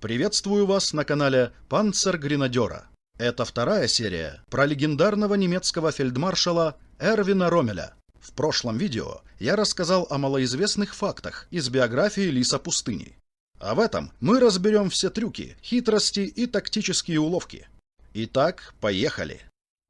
Приветствую вас на канале Панцергренадера. Это вторая серия про легендарного немецкого фельдмаршала Эрвина Роммеля. В прошлом видео я рассказал о малоизвестных фактах из биографии Лиса Пустыни. А в этом мы разберем все трюки, хитрости и тактические уловки. Итак, поехали.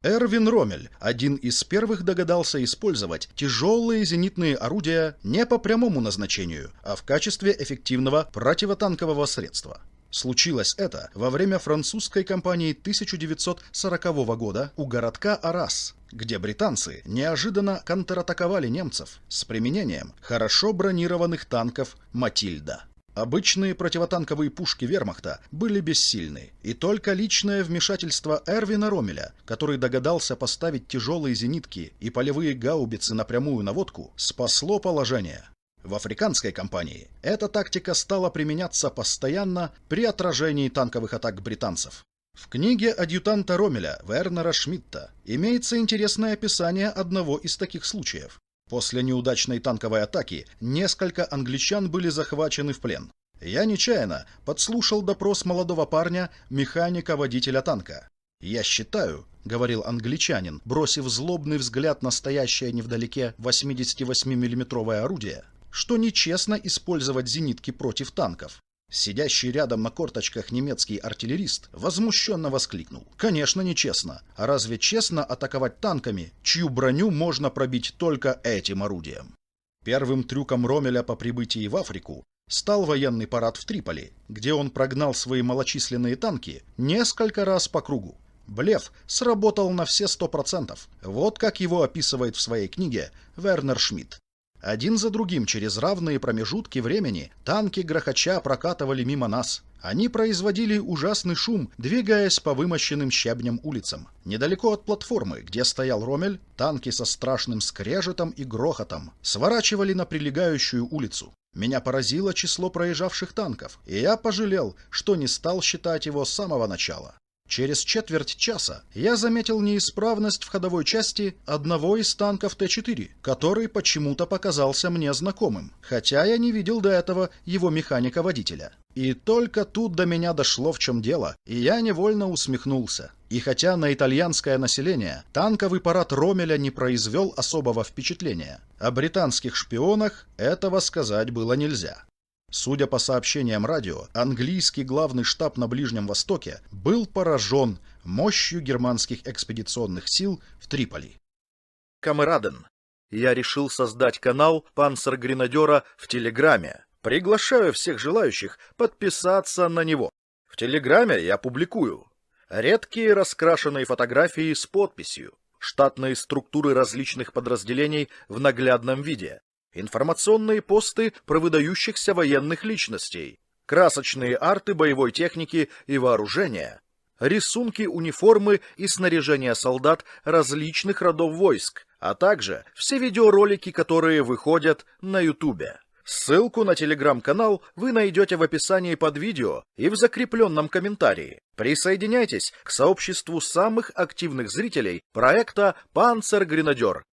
Эрвин Роммель один из первых догадался использовать тяжелые зенитные орудия не по прямому назначению, а в качестве эффективного противотанкового средства. Случилось это во время французской кампании 1940 года у городка Аррас, где британцы неожиданно контратаковали немцев с применением хорошо бронированных танков «Матильда». Обычные противотанковые пушки вермахта были бессильны, и только личное вмешательство Эрвина Роммеля, который догадался поставить тяжелые зенитки и полевые гаубицы на прямую наводку, спасло положение. В африканской кампании эта тактика стала применяться постоянно при отражении танковых атак британцев. В книге адъютанта Роммеля Вернера Шмидта имеется интересное описание одного из таких случаев. После неудачной танковой атаки несколько англичан были захвачены в плен. Я нечаянно подслушал допрос молодого парня, механика-водителя танка. «Я считаю», — говорил англичанин, бросив злобный взгляд на стоящее невдалеке 88-миллиметровое орудие, что нечестно использовать зенитки против танков. Сидящий рядом на корточках немецкий артиллерист возмущенно воскликнул: «Конечно, нечестно. А разве честно атаковать танками, чью броню можно пробить только этим орудием?» Первым трюком Роммеля по прибытии в Африку стал военный парад в Триполи, где он прогнал свои малочисленные танки несколько раз по кругу. Блеф сработал на все 100%. Вот как его описывает в своей книге Вернер Шмидт. Один за другим через равные промежутки времени танки грохоча прокатывали мимо нас. Они производили ужасный шум, двигаясь по вымощенным щебнем улицам. Недалеко от платформы, где стоял Роммель, танки со страшным скрежетом и грохотом сворачивали на прилегающую улицу. Меня поразило число проезжавших танков, и я пожалел, что не стал считать его с самого начала. Через четверть часа я заметил неисправность в ходовой части одного из танков Т-4, который почему-то показался мне знакомым, хотя я не видел до этого его механика-водителя. И только тут до меня дошло, в чем дело, и я невольно усмехнулся. И хотя на итальянское население танковый парад Роммеля не произвел особого впечатления, о британских шпионах этого сказать было нельзя. Судя по сообщениям радио, английский главный штаб на Ближнем Востоке был поражен мощью германских экспедиционных сил в Триполи. Камераден. Я решил создать канал Панцергренадера в Телеграме. Приглашаю всех желающих подписаться на него. В Телеграме я публикую редкие раскрашенные фотографии с подписью, штатные структуры различных подразделений в наглядном виде, информационные посты про выдающихся военных личностей, красочные арты боевой техники и вооружения, рисунки униформы и снаряжения солдат различных родов войск, а также все видеоролики, которые выходят на Ютубе. Ссылку на телеграм-канал вы найдете в описании под видео и в закрепленном комментарии. Присоединяйтесь к сообществу самых активных зрителей проекта «Панцергренадер».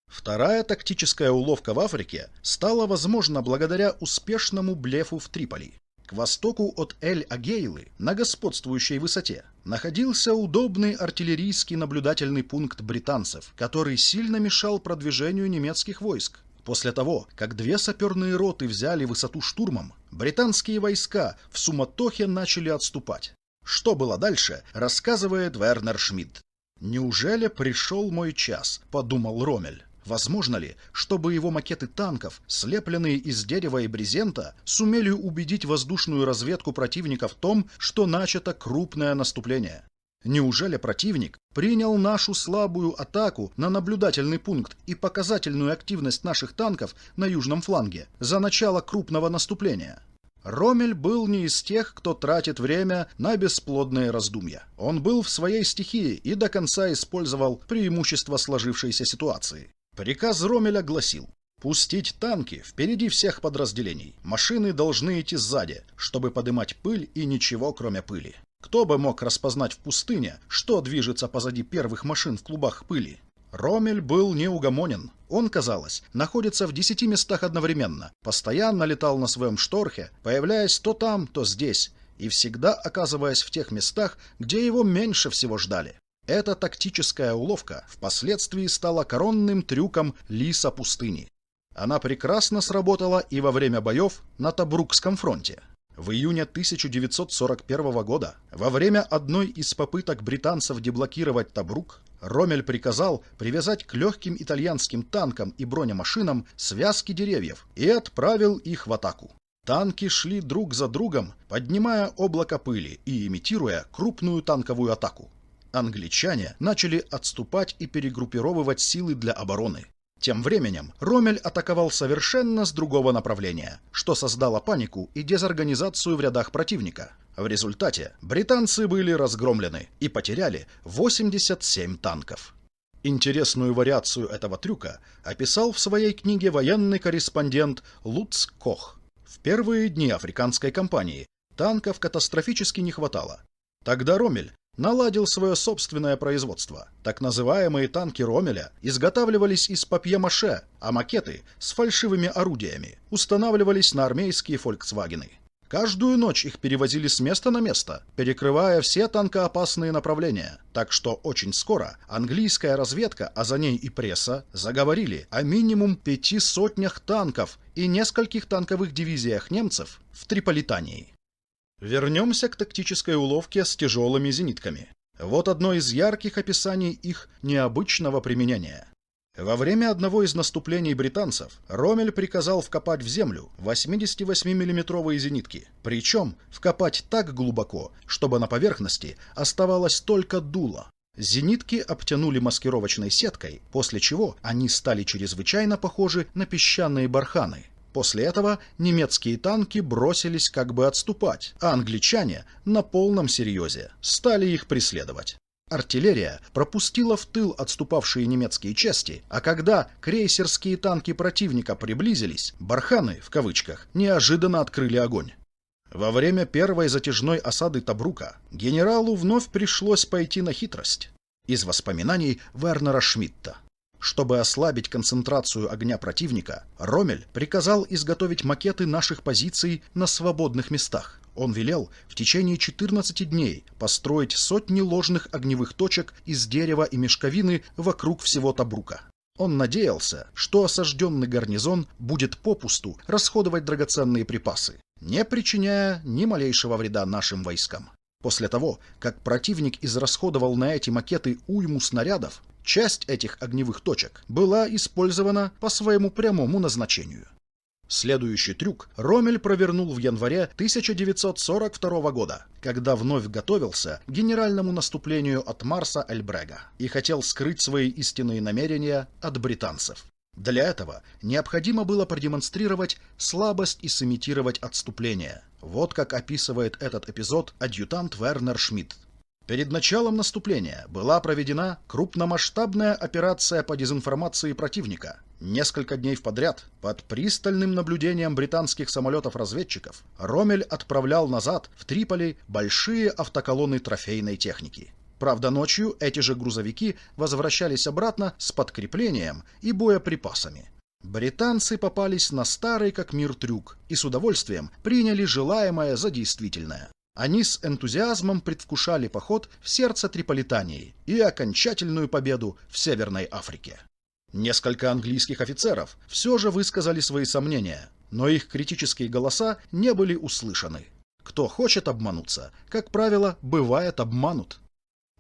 Вторая тактическая уловка в Африке стала возможна благодаря успешному блефу в Триполи. К востоку от Эль-Агейлы, на господствующей высоте, находился удобный артиллерийский наблюдательный пункт британцев, который сильно мешал продвижению немецких войск. После того, как две саперные роты взяли высоту штурмом, британские войска в суматохе начали отступать. Что было дальше, рассказывает Вернер Шмидт. «Неужели пришел мой час?» – подумал Роммель. Возможно ли, чтобы его макеты танков, слепленные из дерева и брезента, сумели убедить воздушную разведку противника в том, что начато крупное наступление? Неужели противник принял нашу слабую атаку на наблюдательный пункт и показательную активность наших танков на южном фланге за начало крупного наступления? Роммель был не из тех, кто тратит время на бесплодные раздумья. Он был в своей стихии и до конца использовал преимущество сложившейся ситуации. Приказ Роммеля гласил: пустить танки впереди всех подразделений. Машины должны идти сзади, чтобы подымать пыль и ничего кроме пыли. Кто бы мог распознать в пустыне, что движется позади первых машин в клубах пыли? Роммель был неугомонен. Он, казалось, находится в 10 местах одновременно, постоянно летал на своем шторхе, появляясь то там, то здесь, и всегда оказываясь в тех местах, где его меньше всего ждали. Эта тактическая уловка впоследствии стала коронным трюком лиса пустыни. Она прекрасно сработала и во время боев на Тобрукском фронте. В июне 1941 года, во время одной из попыток британцев деблокировать Тобрук, Роммель приказал привязать к легким итальянским танкам и бронемашинам связки деревьев и отправил их в атаку. Танки шли друг за другом, поднимая облако пыли и имитируя крупную танковую атаку. Англичане начали отступать и перегруппировывать силы для обороны. Тем временем Роммель атаковал совершенно с другого направления, что создало панику и дезорганизацию в рядах противника. В результате британцы были разгромлены и потеряли 87 танков. Интересную вариацию этого трюка описал в своей книге военный корреспондент Луц Кох. В первые дни африканской кампании танков катастрофически не хватало. Тогда Роммель наладил свое собственное производство. Так называемые танки Роммеля изготавливались из папье-маше, а макеты с фальшивыми орудиями устанавливались на армейские «Фольксвагены». Каждую ночь их перевозили с места на место, перекрывая все танкоопасные направления. Так что очень скоро английская разведка, а за ней и пресса, заговорили о минимум 500 танков и нескольких танковых дивизиях немцев в Триполитании. Вернемся к тактической уловке с тяжелыми зенитками. Вот одно из ярких описаний их необычного применения. Во время одного из наступлений британцев Роммель приказал вкопать в землю 88-миллиметровые зенитки, причем вкопать так глубоко, чтобы на поверхности оставалось только дуло. Зенитки обтянули маскировочной сеткой, после чего они стали чрезвычайно похожи на песчаные барханы. После этого немецкие танки бросились как бы отступать, а англичане на полном серьезе стали их преследовать. Артиллерия пропустила в тыл отступавшие немецкие части, а когда крейсерские танки противника приблизились, «барханы» в кавычках неожиданно открыли огонь. Во время первой затяжной осады Тобрука генералу вновь пришлось пойти на хитрость. Из воспоминаний Вернера Шмидта. Чтобы ослабить концентрацию огня противника, Роммель приказал изготовить макеты наших позиций на свободных местах. Он велел в течение 14 дней построить сотни ложных огневых точек из дерева и мешковины вокруг всего Тобрука. Он надеялся, что осажденный гарнизон будет попусту расходовать драгоценные припасы, не причиняя ни малейшего вреда нашим войскам. После того, как противник израсходовал на эти макеты уйму снарядов, часть этих огневых точек была использована по своему прямому назначению. Следующий трюк Роммель провернул в январе 1942 года, когда вновь готовился к генеральному наступлению от Марса-эль-Брега и хотел скрыть свои истинные намерения от британцев. Для этого необходимо было продемонстрировать слабость и сымитировать отступление. Вот как описывает этот эпизод адъютант Вернер Шмидт. Перед началом наступления была проведена крупномасштабная операция по дезинформации противника. Несколько дней подряд, под пристальным наблюдением британских самолетов-разведчиков, Роммель отправлял назад в Триполи большие автоколонны трофейной техники. Правда, ночью эти же грузовики возвращались обратно с подкреплением и боеприпасами. Британцы попались на старый как мир трюк и с удовольствием приняли желаемое за действительное. Они с энтузиазмом предвкушали поход в сердце Триполитании и окончательную победу в Северной Африке. Несколько английских офицеров все же высказали свои сомнения, но их критические голоса не были услышаны. Кто хочет обмануться, как правило, бывает обманут.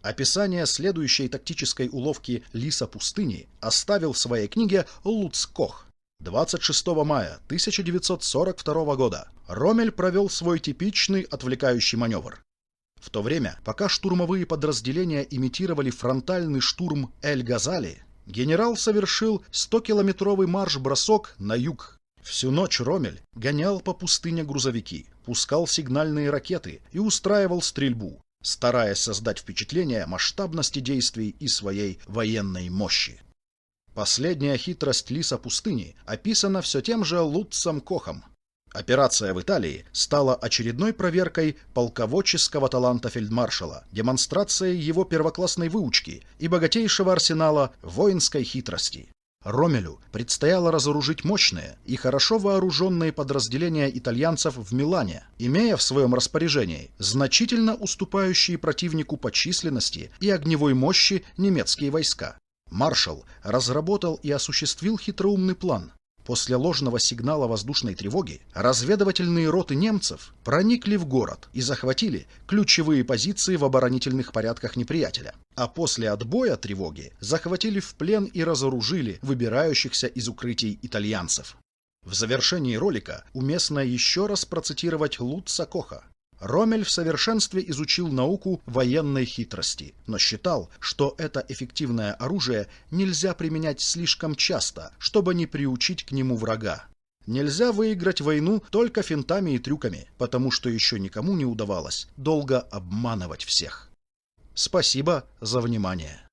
Описание следующей тактической уловки «Лиса пустыни» оставил в своей книге Луц Кох. 26 мая 1942 года Роммель провел свой типичный отвлекающий маневр. В то время, пока штурмовые подразделения имитировали фронтальный штурм Эль-Газали, генерал совершил 100-километровый марш-бросок на юг. Всю ночь Роммель гонял по пустыне грузовики, пускал сигнальные ракеты и устраивал стрельбу, стараясь создать впечатление масштабности действий и своей военной мощи. Последняя хитрость лиса пустыни описана все тем же Луцем Кохом. Операция в Италии стала очередной проверкой полководческого таланта фельдмаршала, демонстрацией его первоклассной выучки и богатейшего арсенала воинской хитрости. Роммелю предстояло разоружить мощные и хорошо вооруженные подразделения итальянцев в Милане, имея в своем распоряжении значительно уступающие противнику по численности и огневой мощи немецкие войска. Маршал разработал и осуществил хитроумный план. После ложного сигнала воздушной тревоги разведывательные роты немцев проникли в город и захватили ключевые позиции в оборонительных порядках неприятеля. А после отбоя тревоги захватили в плен и разоружили выбирающихся из укрытий итальянцев. В завершении ролика уместно еще раз процитировать Лутца Коха. Роммель в совершенстве изучил науку военной хитрости, но считал, что это эффективное оружие нельзя применять слишком часто, чтобы не приучить к нему врага. Нельзя выиграть войну только финтами и трюками, потому что еще никому не удавалось долго обманывать всех. Спасибо за внимание.